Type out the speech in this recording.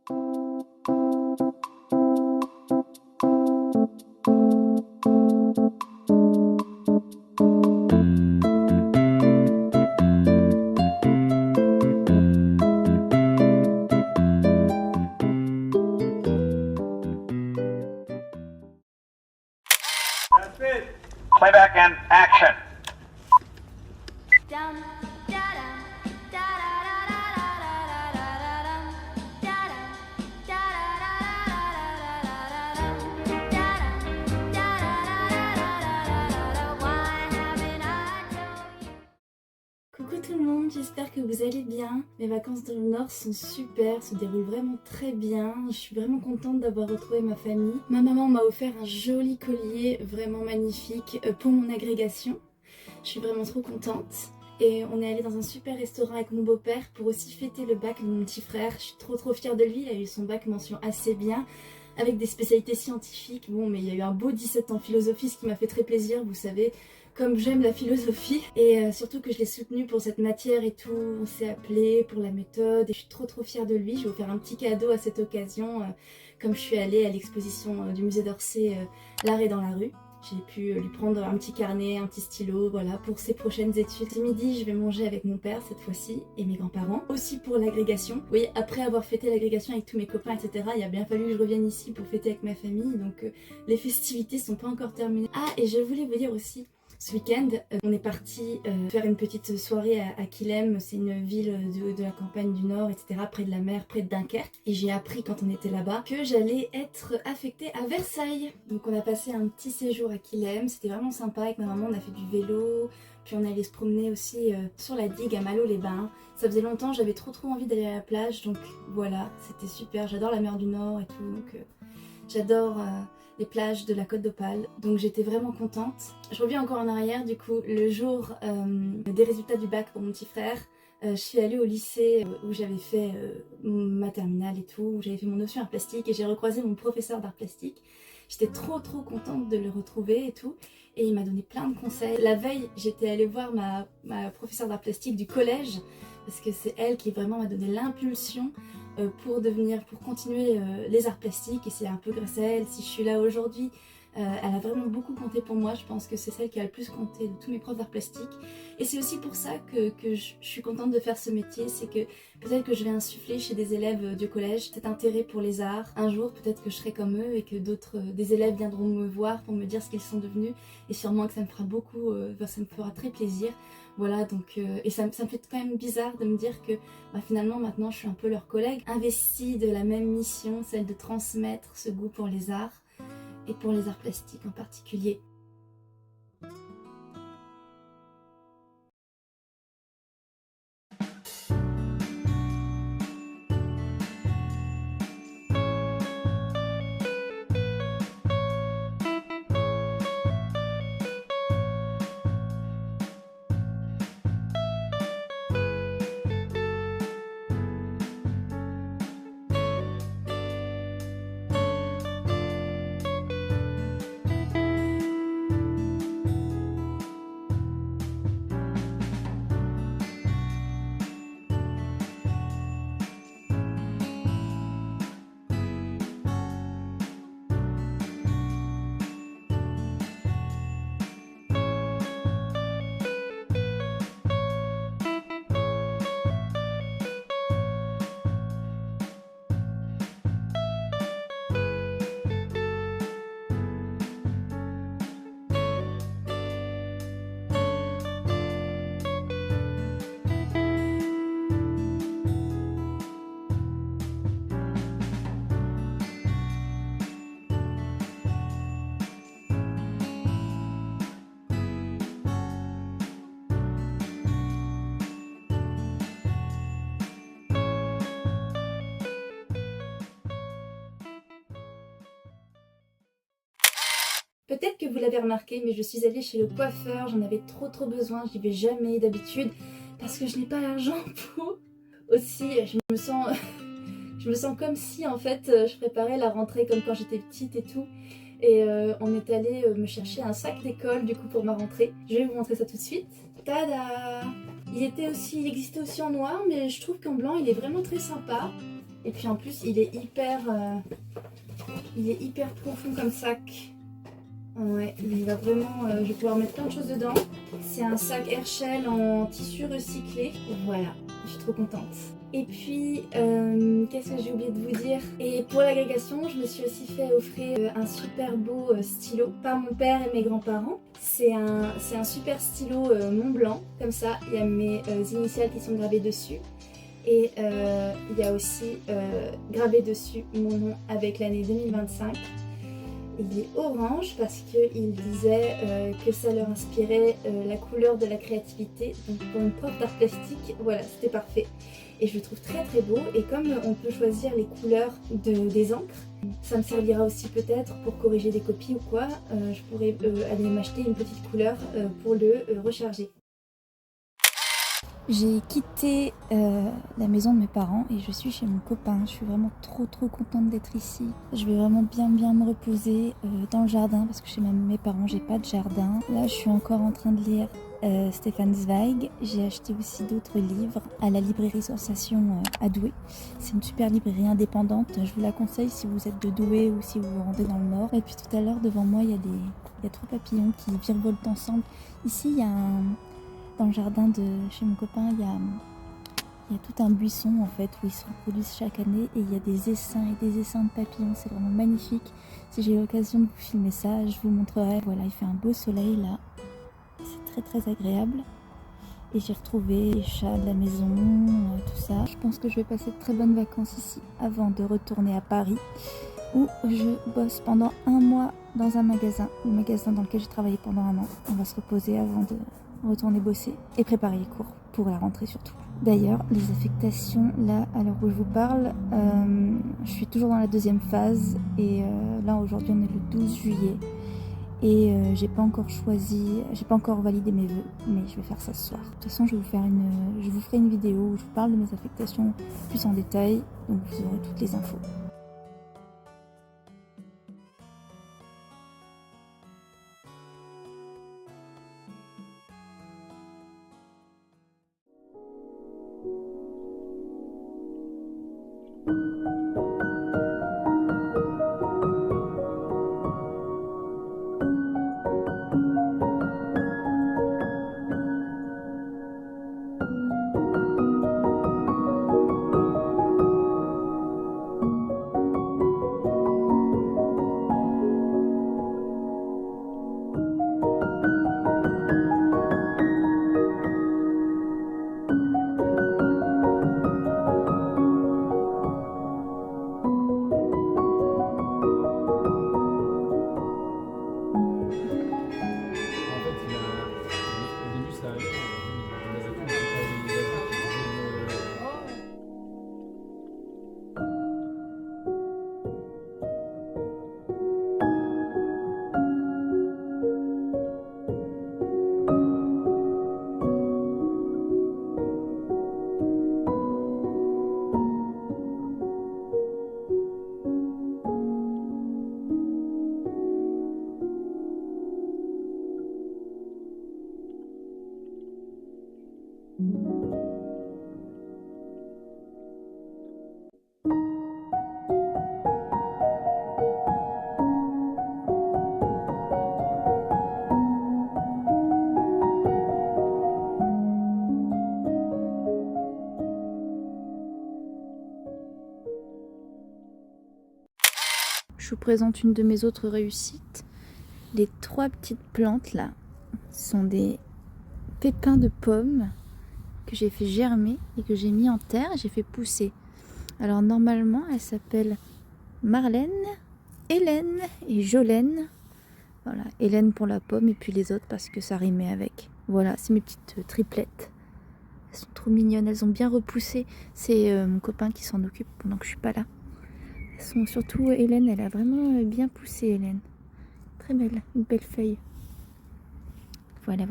Playback and action. Coucou tout le monde, j'espère que vous allez bien. Mes vacances dans le Nord sont super, se déroulent vraiment très bien. Je suis vraiment contente d'avoir retrouvé ma famille. Ma maman m'a offert un joli collier vraiment magnifique pour mon agrégation. Je suis vraiment trop contente. Et on est allé dans un super restaurant avec mon beau-père pour aussi fêter le bac de mon petit frère. Je suis trop fière de lui, il a eu son bac mention assez bien, avec des spécialités scientifiques. Bon, mais il y a eu un beau 17 en philosophie, ce qui m'a fait très plaisir, vous savez, comme j'aime la philosophie. Et surtout que je l'ai soutenu pour cette matière et tout, on s'est appelé pour la méthode. Et je suis trop fière de lui, je vais vous faire un petit cadeau à cette occasion, comme je suis allée à l'exposition du musée d'Orsay, L'art est dans la rue. J'ai pu lui prendre un petit carnet, un petit stylo, voilà, pour ses prochaines études. Ce midi, je vais manger avec mon père cette fois-ci et mes grands-parents. Aussi pour l'agrégation. Oui, après avoir fêté l'agrégation avec tous mes copains, etc., il a bien fallu que je revienne ici pour fêter avec ma famille. Donc les festivités sont pas encore terminées. Ah, et je voulais vous dire aussi, ce week-end, on est parti faire une petite soirée à Quilhem. C'est une ville de la campagne du Nord, etc., près de la mer, près de Dunkerque. Et j'ai appris quand on était là-bas que j'allais être affectée à Versailles. Donc on a passé un petit séjour à Quilhem. C'était vraiment sympa. Avec ma maman, on a fait du vélo. Puis on allait se promener aussi sur la digue à Malo-les-Bains. Ça faisait longtemps, j'avais trop envie d'aller à la plage. Donc voilà, c'était super. J'adore la mer du Nord et tout. Donc j'adore les plages de la Côte d'Opale, donc j'étais vraiment contente. Je reviens encore en arrière, du coup, le jour des résultats du bac pour mon petit frère, je suis allée au lycée où j'avais fait ma terminale et tout, où j'avais fait mon option art plastique, et j'ai recroisé mon professeur d'art plastique. J'étais trop contente de le retrouver et tout, et il m'a donné plein de conseils. La veille, j'étais allée voir ma professeure d'art plastique du collège, parce que c'est elle qui vraiment m'a donné l'impulsion pour continuer les arts plastiques, et c'est un peu grâce à elle si je suis là aujourd'hui. Elle a vraiment beaucoup compté pour moi, je pense que c'est celle qui a le plus compté de tous mes profs d'art plastique. Et c'est aussi pour ça que je suis contente de faire ce métier, c'est que peut-être que je vais insuffler chez des élèves du collège cet intérêt pour les arts. Un jour peut-être que je serai comme eux et que des élèves viendront me voir pour me dire ce qu'ils sont devenus, et sûrement que ça me fera ça me fera très plaisir. Voilà, donc, et ça me fait quand même bizarre de me dire que finalement maintenant je suis un peu leur collègue, investie de la même mission, celle de transmettre ce goût pour les arts et pour les arts plastiques en particulier. Peut-être que vous l'avez remarqué, mais je suis allée chez le coiffeur, j'en avais trop besoin, j'y vais jamais d'habitude parce que je n'ai pas l'argent pour. Aussi, je me sens comme si en fait je préparais la rentrée comme quand j'étais petite et tout. Et on est allé me chercher un sac d'école du coup pour ma rentrée. Je vais vous montrer ça tout de suite. Tada! Il existait aussi en noir, mais je trouve qu'en blanc il est vraiment très sympa. Et puis en plus, il est hyper profond comme sac. Ouais, il va vraiment, je vais pouvoir mettre plein de choses dedans. C'est un sac Herschel en tissu recyclé. Voilà, je suis trop contente. Et puis, qu'est-ce que j'ai oublié de vous dire? Et pour l'agrégation, je me suis aussi fait offrir un super beau stylo par mon père et mes grands-parents. C'est un super stylo Montblanc, comme ça, il y a mes initiales qui sont gravées dessus. Et il y a aussi gravé dessus mon nom avec l'année 2025. Il est orange parce qu'il disait que ça leur inspirait la couleur de la créativité. Donc pour une prof d'art plastique, voilà, c'était parfait. Et je le trouve très très beau. Et comme on peut choisir les couleurs des encres, ça me servira aussi peut-être pour corriger des copies ou quoi. Je pourrais aller m'acheter une petite couleur pour le recharger. J'ai quitté la maison de mes parents et je suis chez mon copain. Je suis vraiment trop contente d'être ici. Je vais vraiment bien me reposer dans le jardin parce que chez mes parents j'ai pas de jardin. Là je suis encore en train de lire Stefan Zweig. J'ai acheté aussi d'autres livres à la librairie Sensation à Douai. C'est une super librairie indépendante. Je vous la conseille si vous êtes de Douai ou si vous vous rendez dans le Nord. Et puis tout à l'heure devant moi il y a 3 papillons qui virevoltent ensemble. Ici il y a dans le jardin de chez mon copain, il y a tout un buisson en fait où ils se reproduisent chaque année et il y a des essaims et des essaims de papillons, c'est vraiment magnifique. Si j'ai l'occasion de vous filmer ça, je vous montrerai. Voilà, il fait un beau soleil là, c'est très agréable. Et j'ai retrouvé les chats de la maison, tout ça. Je pense que je vais passer de très bonnes vacances ici avant de retourner à Paris où je bosse pendant 1 mois dans un magasin, le magasin dans lequel j'ai travaillé pendant 1 an. On va se reposer avant de retourner bosser et préparer les cours pour la rentrée surtout. D'ailleurs, les affectations, là, à l'heure où je vous parle, je suis toujours dans la 2e phase et là aujourd'hui on est le 12 juillet et j'ai pas encore validé mes vœux, mais je vais faire ça ce soir. De toute façon, je vous ferai une vidéo où je vous parle de mes affectations plus en détail, donc vous aurez toutes les infos. Je vous présente une de mes autres réussites. Les 3 petites plantes là sont des pépins de pommes que j'ai fait germer et que j'ai mis en terre et j'ai fait pousser. Alors normalement elles s'appellent Marlène, Hélène et Jolène. Voilà, Hélène pour la pomme et puis les autres parce que ça rimait avec. Voilà, c'est mes petites triplettes. Elles sont trop mignonnes, elles ont bien repoussé. C'est mon copain qui s'en occupe pendant que je suis pas là. Elles sont surtout Hélène, elle a vraiment bien poussé Hélène. Très belle, une belle feuille. Voilà.